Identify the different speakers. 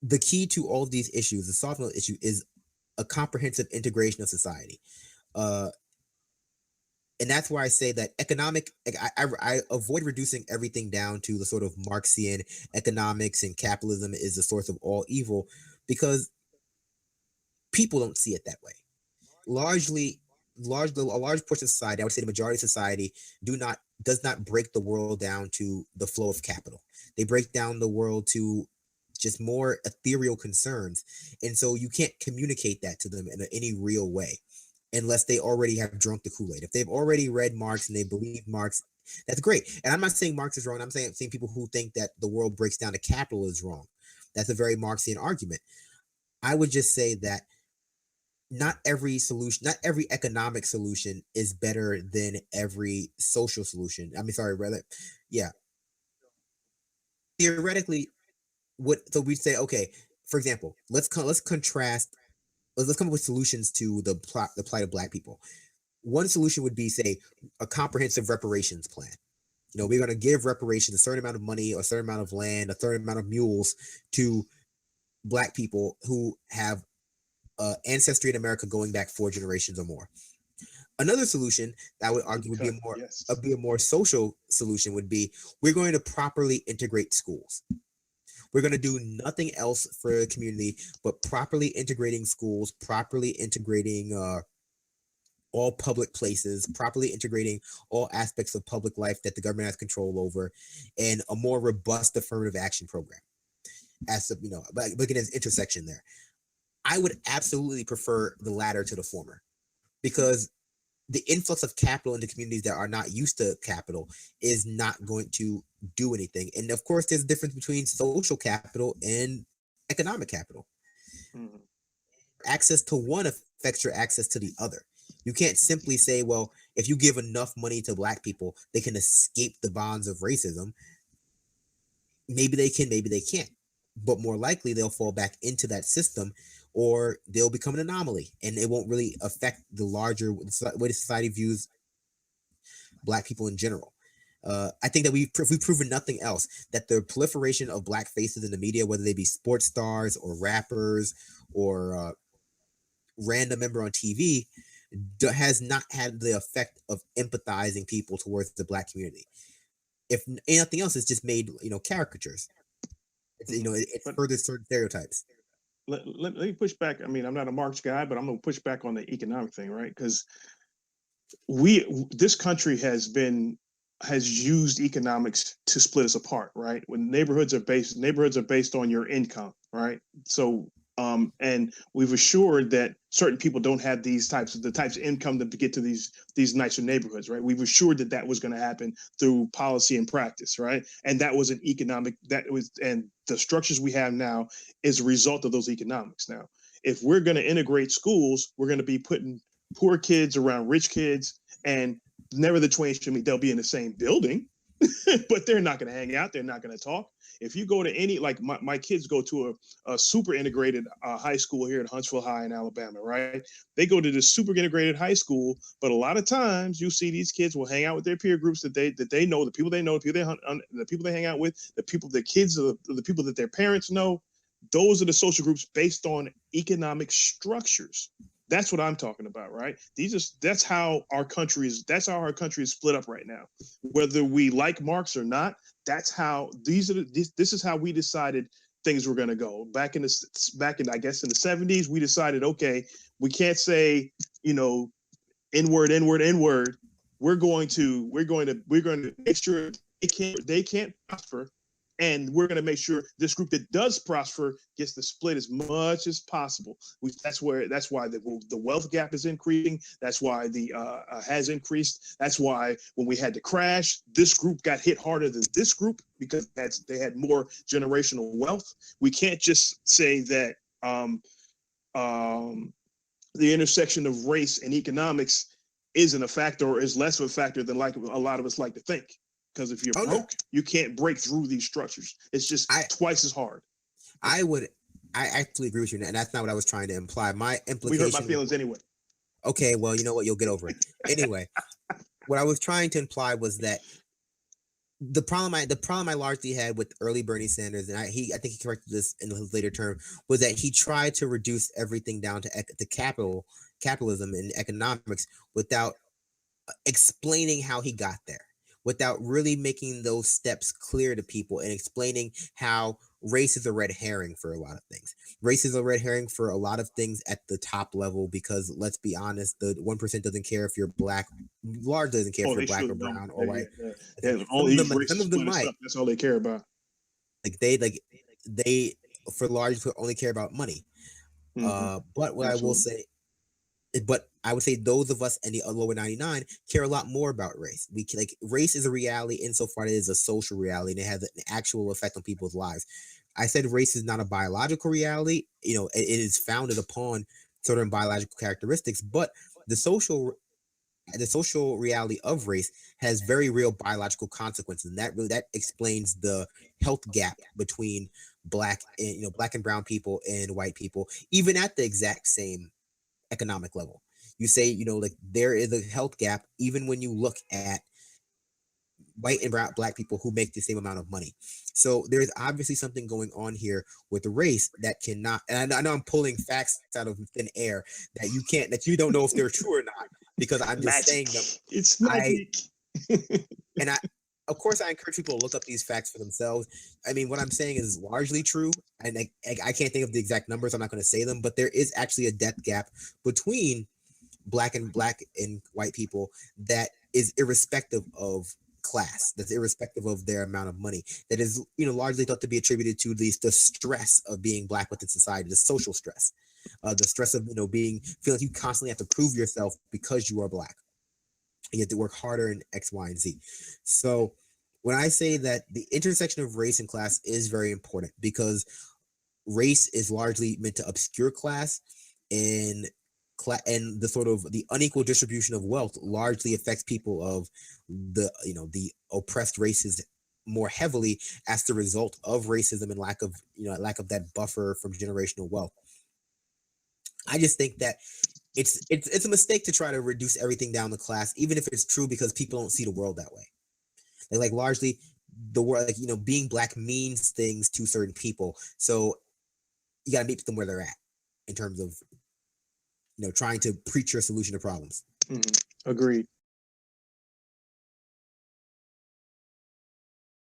Speaker 1: the key to all of these issues, the solving of the issue, is a comprehensive integration of society. Uh, and that's why I say that I avoid reducing everything down to the sort of Marxian economics and capitalism is the source of all evil, because people don't see it that way. Largely, a large portion of society, I would say the majority of society, does not break the world down to the flow of capital. They break down the world to just more ethereal concerns, and so you can't communicate that to them in any real way unless they already have drunk the Kool-Aid. If they've already read Marx and they believe Marx, that's great. And I'm not saying Marx is wrong. I'm saying people who think that the world breaks down to capital is wrong. That's a very Marxian argument. I would just say that not every economic solution is better than every social solution. I mean, sorry, rather, yeah. Theoretically, so we'd say, okay, for example, let's contrast. Let's come up with solutions to the plight of Black people. One solution would be, say, a comprehensive reparations plan. We're going to give reparations, a certain amount of money, a certain amount of land, a certain amount of mules to Black people who have ancestry in America going back 4 generations or more. Another solution that I would argue would be a more social solution would be, we're going to properly integrate schools. We're going to do nothing else for the community but properly integrating schools, properly integrating all public places, properly integrating all aspects of public life that the government has control over, and a more robust affirmative action program. Looking at this intersection there, I would absolutely prefer the latter to the former, because the influx of capital into communities that are not used to capital is not going to do anything. And of course, there's a difference between social capital and economic capital.
Speaker 2: Mm-hmm.
Speaker 1: Access to one affects your access to the other. You can't simply say, well, if you give enough money to Black people, they can escape the bonds of racism. Maybe they can, maybe they can't. But more likely, they'll fall back into that system, or they'll become an anomaly, and it won't really affect the larger way society views Black people in general. I think that we've proven nothing else, that the proliferation of Black faces in the media, whether they be sports stars or rappers or random member on TV, has not had the effect of empathizing people towards the Black community. If nothing else, it's just made caricatures. It furthers certain stereotypes.
Speaker 2: Let me push back. I mean, I'm not a Marx guy, but I'm going to push back on the economic thing, right? Because this country has used economics to split us apart, right? When neighborhoods are based on your income, right? So and we've assured that certain people don't have the types of income to get to these nicer neighborhoods, right? We've assured that was going to happen through policy and practice, right? And that was and the structures we have now is a result of those economics. Now, if we're going to integrate schools, we're going to be putting poor kids around rich kids, and never the twain shall meet. They'll be in the same building, but they're not going to hang out. They're not going to talk. If you go to any, like my kids go to a super integrated high school here at Huntsville High in Alabama, right? They go to this super integrated high school, but a lot of times you see these kids will hang out with their peer groups that they know, the people they know, the people they hang out with, the kids, the people that their parents know. Those are the social groups based on economic structures. That's what I'm talking about, right? That's how our country is split up right now. Whether we like Marx or not, that's how this is how we decided things were going to go. Back in I guess in the 70s, we decided, okay, we can't say, N-word, N-word, N-word. We're going to make sure they can't prosper. And we're going to make sure this group that does prosper gets the split as much as possible. That's why the wealth gap is increasing. That's why the has increased. That's why when we had the crash, this group got hit harder than this group because they had more generational wealth. We can't just say that the intersection of race and economics isn't a factor or is less of a factor than like a lot of us like to think. Because if you're broke, you can't break through these structures. It's just twice as hard.
Speaker 1: I actually agree with you, and that's not what I was trying to imply. My implication.
Speaker 2: We hurt my feelings anyway.
Speaker 1: Okay, well, you know what? You'll get over it. Anyway, what I was trying to imply was that the problem I largely had with early Bernie Sanders, and I think he corrected this in his later term, was that he tried to reduce everything down to capitalism and economics without explaining how he got there, without really making those steps clear to people and explaining how race is a red herring for a lot of things. Race is a red herring for a lot of things at the top level because let's be honest, the 1% doesn't care if you're black, large doesn't care if
Speaker 2: Oh,
Speaker 1: you're
Speaker 2: they
Speaker 1: black
Speaker 2: sure
Speaker 1: or
Speaker 2: don't.
Speaker 1: brown or
Speaker 2: Yeah,
Speaker 1: white.
Speaker 2: yeah,
Speaker 1: Like,
Speaker 2: yeah. All these
Speaker 1: some
Speaker 2: races
Speaker 1: of them
Speaker 2: split us
Speaker 1: might
Speaker 2: up. That's all they care about.
Speaker 1: they for large only care about money.
Speaker 2: Hmm.
Speaker 1: But what I will
Speaker 2: Absolutely.
Speaker 1: say but I would say those of us in the lower 99 care a lot more about race. We can, like race is a reality insofar as it is a social reality and it has an actual effect on people's lives. I said race is not a biological reality. It is founded upon certain biological characteristics, but the social the social reality of race has very real biological consequences, and that explains the health gap between black and brown people and white people, even at the exact same economic level. You say, like there is a health gap even when you look at white and brown black people who make the same amount of money. So there's obviously something going on here with the race that cannot, and I know I'm pulling facts out of thin air that you don't know if they're true or not, because I'm just
Speaker 2: Magic.
Speaker 1: saying them.
Speaker 2: It's
Speaker 1: I
Speaker 2: magic.
Speaker 1: and I of course I encourage people to look up these facts for themselves. I mean, what I'm saying is largely true, and I can't think of the exact numbers. I'm not going to say them, but there is actually a depth gap between black and white people that is irrespective of class, that's irrespective of their amount of money, that is largely thought to be attributed to the stress of being black within society, the social stress, the stress of being feeling like you constantly have to prove yourself because you are black. You have to work harder in X, Y, and Z. So when I say that the intersection of race and class is very important, because race is largely meant to obscure class, and and the sort of the unequal distribution of wealth largely affects people of the oppressed races more heavily as the result of racism and lack of that buffer from generational wealth. I just think that it's a mistake to try to reduce everything down to class, even if it's true, because people don't see the world that way. Like largely the world, like being black means things to certain people, so you got to meet them where they're at in terms of trying to preach your solution to problems.
Speaker 2: Hmm. Agreed.